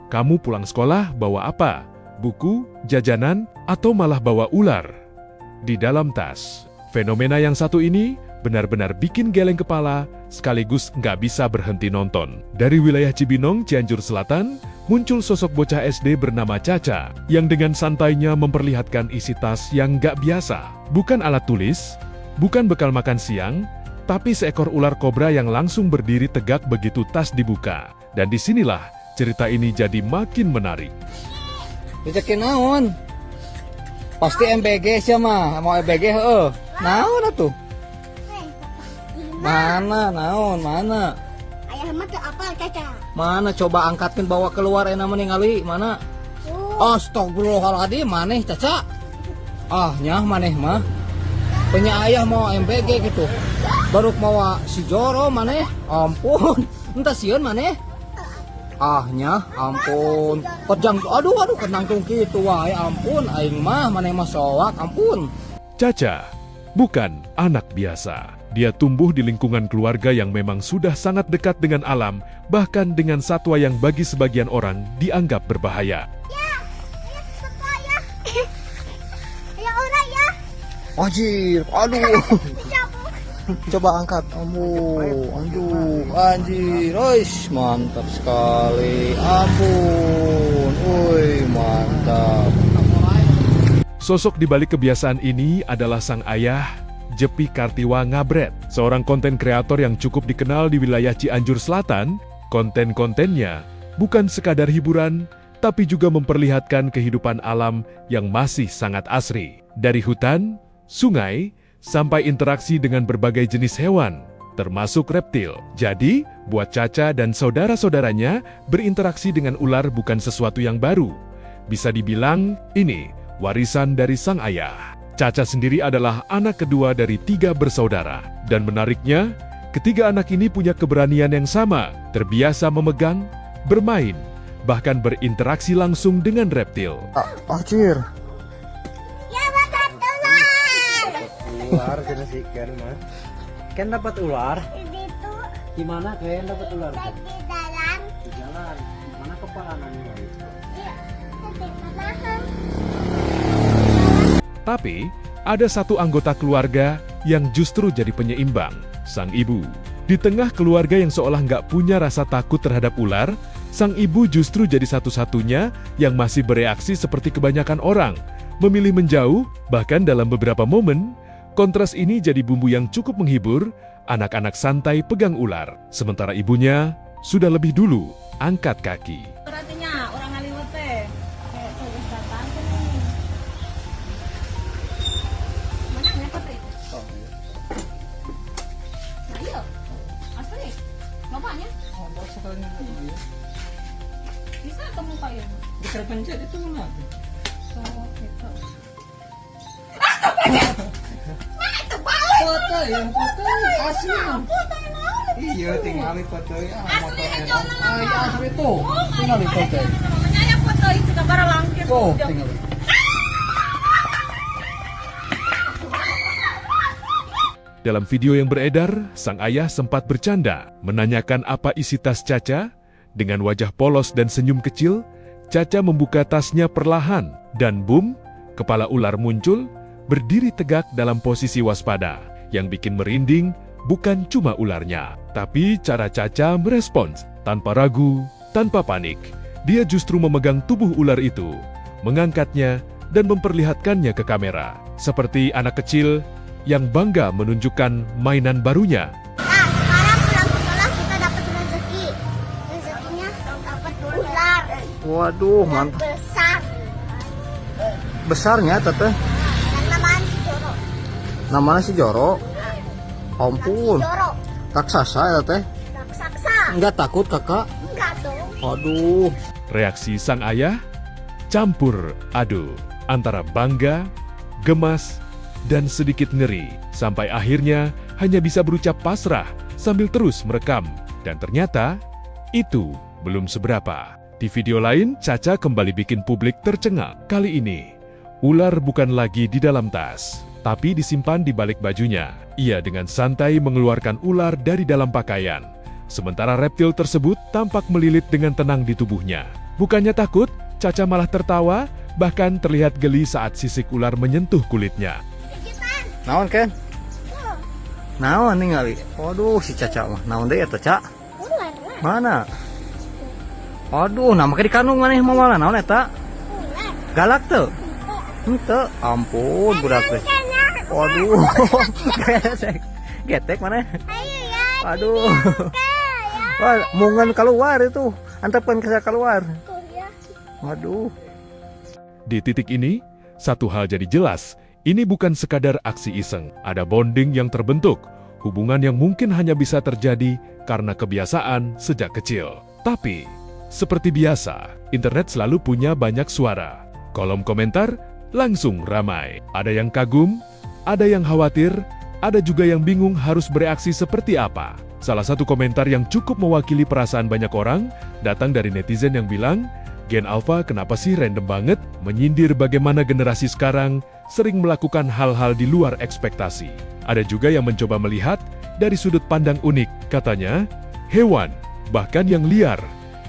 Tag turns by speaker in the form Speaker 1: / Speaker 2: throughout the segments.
Speaker 1: Kamu pulang sekolah bawa apa? Buku, jajanan, atau malah bawa ular? Di dalam tas. Fenomena yang satu ini benar-benar bikin geleng kepala, sekaligus nggak bisa berhenti nonton. Dari wilayah Cibinong, Cianjur Selatan, muncul sosok bocah SD bernama Caca, yang dengan santainya memperlihatkan isi tas yang nggak biasa. Bukan alat tulis, bukan bekal makan siang, tapi seekor ular kobra yang langsung berdiri tegak begitu tas dibuka. Dan disinilah cerita ini jadi makin menarik.
Speaker 2: Dicekin naon? Pasti MBG sih mah, mau MBG heeh. Naon atuh? Mana naon mana?
Speaker 3: Ayah mah teu apal Caca.
Speaker 2: Mana coba angkatkeun bawa keluar enak ningali mana? Astagfirullahaladzim maneh Caca. Ah nyah maneh mah. Punya ayah mau MBG gitu. Baru mau si Joro maneh. Ampun. Entah sieun maneh. Ah nyah ampun. Kejang aduh kenang tung kitu wae ampun aing mah maneh mah soak ampun.
Speaker 1: Caca bukan anak biasa. Dia tumbuh di lingkungan keluarga yang memang sudah sangat dekat dengan alam, bahkan dengan satwa yang bagi sebagian orang dianggap berbahaya.
Speaker 3: Ya, ayah suka ya. Ayah ora ya.
Speaker 2: Anjir, aduh.
Speaker 3: Dicabuk.
Speaker 2: Coba angkat. Aduh, anjir. Oish, mantap sekali. Ampun. Woi, mantap.
Speaker 1: Sosok di balik kebiasaan ini adalah sang ayah, Jepi Kartiwa Ngabret, seorang konten kreator yang cukup dikenal di wilayah Cianjur Selatan. Konten-kontennya bukan sekadar hiburan, tapi juga memperlihatkan kehidupan alam yang masih sangat asri. Dari hutan, sungai, sampai interaksi dengan berbagai jenis hewan, termasuk reptil. Jadi, buat Caca dan saudara-saudaranya, berinteraksi dengan ular bukan sesuatu yang baru. Bisa dibilang, ini warisan dari sang ayah. Caca sendiri adalah anak kedua dari 3 bersaudara. Dan menariknya, ketiga anak ini punya keberanian yang sama, terbiasa memegang, bermain, bahkan berinteraksi langsung dengan reptil.
Speaker 2: Anjir.
Speaker 3: Ya dapat ular.
Speaker 4: Ular kena sih kan mah. Kan dapat ular.
Speaker 3: Itu
Speaker 4: Di mana kalian dapat ular? Kan?
Speaker 3: di dalam.
Speaker 4: Di jalan. Mana kepalanannya itu?
Speaker 3: Ya, di belakang.
Speaker 1: Tapi, ada satu anggota keluarga yang justru jadi penyeimbang, sang ibu. Di tengah keluarga yang seolah nggak punya rasa takut terhadap ular, sang ibu justru jadi satu-satunya yang masih bereaksi seperti kebanyakan orang, memilih menjauh, bahkan dalam beberapa momen. Kontras ini jadi bumbu yang cukup menghibur, anak-anak santai pegang ular, sementara ibunya sudah lebih dulu angkat kaki.
Speaker 5: Berartinya orang ngaliwat teh. Kayak tugas datang kan. Mana yang Patri? Nah, iya. Asli. Bapaknya bisa ketemu kayu.
Speaker 2: Terpencet itu mana?
Speaker 5: So, gitu.
Speaker 2: Foto yang foto asli. Iya, tinggal foto ya.
Speaker 5: Asli aja orang.
Speaker 2: Asli tuh. Tinggal foto.
Speaker 5: Namanya yang foto itu gambar langkir.
Speaker 2: Oh, tinggal.
Speaker 1: Dalam video yang beredar, sang ayah sempat bercanda, menanyakan apa isi tas Caca. Dengan wajah polos dan senyum kecil, Caca membuka tasnya perlahan, dan boom, kepala ular muncul, berdiri tegak dalam posisi waspada. Yang bikin merinding bukan cuma ularnya, tapi cara Caca merespons. Tanpa ragu, tanpa panik, dia justru memegang tubuh ular itu, mengangkatnya, dan memperlihatkannya ke kamera. Seperti anak kecil yang bangga menunjukkan mainan barunya.
Speaker 3: Nah, sekarang pulang sekolah kita dapat rezeki. Rezekinya dapat ular.
Speaker 2: Waduh,
Speaker 3: Yang
Speaker 2: mantap.
Speaker 3: besar.
Speaker 2: Besarnya teteh.
Speaker 3: Dan namanya si Joro.
Speaker 2: Namanya si Joro. Ampun.
Speaker 3: Joro.
Speaker 2: Raksasa ya teh.
Speaker 3: Raksasa.
Speaker 2: Enggak takut kakak?
Speaker 3: Enggak dong.
Speaker 2: Aduh.
Speaker 1: Reaksi sang ayah campur aduk antara bangga, gemas, dan sedikit ngeri, sampai akhirnya hanya bisa berucap pasrah sambil terus merekam. Dan ternyata, itu belum seberapa. Di video lain, Caca kembali bikin publik tercengang. Kali ini, ular bukan lagi di dalam tas, tapi disimpan di balik bajunya. Ia dengan santai mengeluarkan ular dari dalam pakaian, sementara reptil tersebut tampak melilit dengan tenang di tubuhnya. Bukannya takut, Caca malah tertawa, bahkan terlihat geli saat sisik ular menyentuh kulitnya.
Speaker 2: Naon Ken? Naon ningali? Waduh si Caca mah. Naon deui eta Ca?
Speaker 3: Ular lah.
Speaker 2: Mana? Aduh, nama ke di kandung maneh mah naon eta?
Speaker 3: Ular.
Speaker 2: Galak tuh. Henteu, ampun budak teh. Waduh. Getek mana?
Speaker 3: Ayo ya.
Speaker 2: Aduh. Wah, mungan keluar itu. Antepkeun ke keluar.
Speaker 3: Tuh ya.
Speaker 2: Waduh.
Speaker 1: Di titik ini, satu hal jadi jelas, ini bukan sekadar aksi iseng. Ada bonding yang terbentuk, hubungan yang mungkin hanya bisa terjadi karena kebiasaan sejak kecil. Tapi, seperti biasa, internet selalu punya banyak suara. Kolom komentar langsung ramai. Ada yang kagum, ada yang khawatir, ada juga yang bingung harus bereaksi seperti apa. Salah satu komentar yang cukup mewakili perasaan banyak orang datang dari netizen yang bilang, Gen Alpha kenapa sih random banget? Menyindir bagaimana generasi sekarang sering melakukan hal-hal di luar ekspektasi. Ada juga yang mencoba melihat dari sudut pandang unik. Katanya, hewan, bahkan yang liar,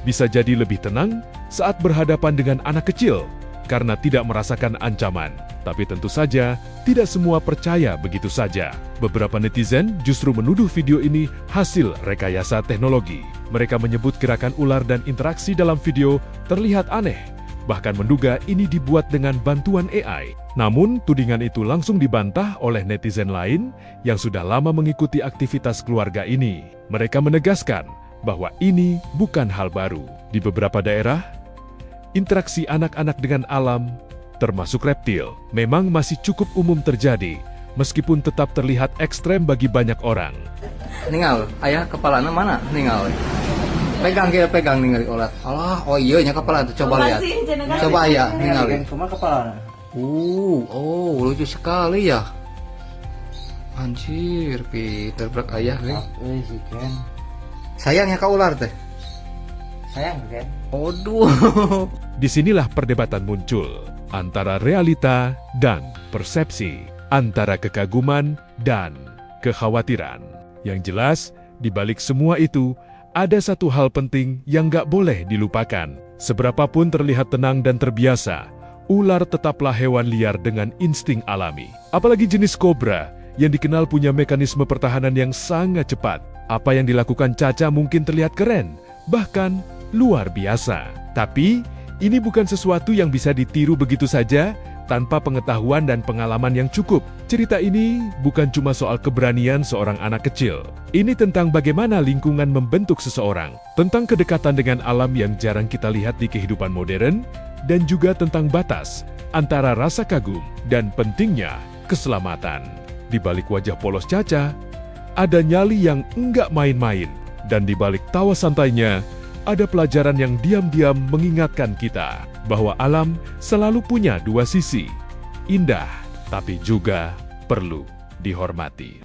Speaker 1: bisa jadi lebih tenang saat berhadapan dengan anak kecil karena tidak merasakan ancaman. Tapi tentu saja, tidak semua percaya begitu saja. Beberapa netizen justru menuduh video ini hasil rekayasa teknologi. Mereka menyebut gerakan ular dan interaksi dalam video terlihat aneh, bahkan menduga ini dibuat dengan bantuan AI. Namun, tudingan itu langsung dibantah oleh netizen lain yang sudah lama mengikuti aktivitas keluarga ini. Mereka menegaskan bahwa ini bukan hal baru. Di beberapa daerah, interaksi anak-anak dengan alam, termasuk reptil, memang masih cukup umum terjadi, meskipun tetap terlihat ekstrem bagi banyak orang.
Speaker 2: Ningal, ayah kepalanya mana? Ningal. Pegang ningali ulat. Alah, oh iya nya kepala tuh coba lihat. Coba ayah ningali.
Speaker 4: Cuma kepala.
Speaker 2: Oh, lucu sekali ya. Anjir, Peter berak ayah nih.
Speaker 4: Si Ken.
Speaker 2: Sayangnya ka ular teh.
Speaker 4: Sayang Ken.
Speaker 2: Aduh.
Speaker 1: Disinilah perdebatan muncul antara realita dan persepsi, antara kekaguman dan kekhawatiran. Yang jelas, di balik semua itu, ada satu hal penting yang gak boleh dilupakan. Seberapapun terlihat tenang dan terbiasa, ular tetaplah hewan liar dengan insting alami. Apalagi jenis kobra yang dikenal punya mekanisme pertahanan yang sangat cepat. Apa yang dilakukan Caca mungkin terlihat keren, bahkan luar biasa. Tapi, ini bukan sesuatu yang bisa ditiru begitu saja tanpa pengetahuan dan pengalaman yang cukup. Cerita ini bukan cuma soal keberanian seorang anak kecil. Ini tentang bagaimana lingkungan membentuk seseorang, tentang kedekatan dengan alam yang jarang kita lihat di kehidupan modern, dan juga tentang batas antara rasa kagum dan pentingnya keselamatan. Di balik wajah polos Caca, ada nyali yang enggak main-main, dan di balik tawa santainya, ada pelajaran yang diam-diam mengingatkan kita bahwa alam selalu punya dua sisi, indah tapi juga perlu dihormati.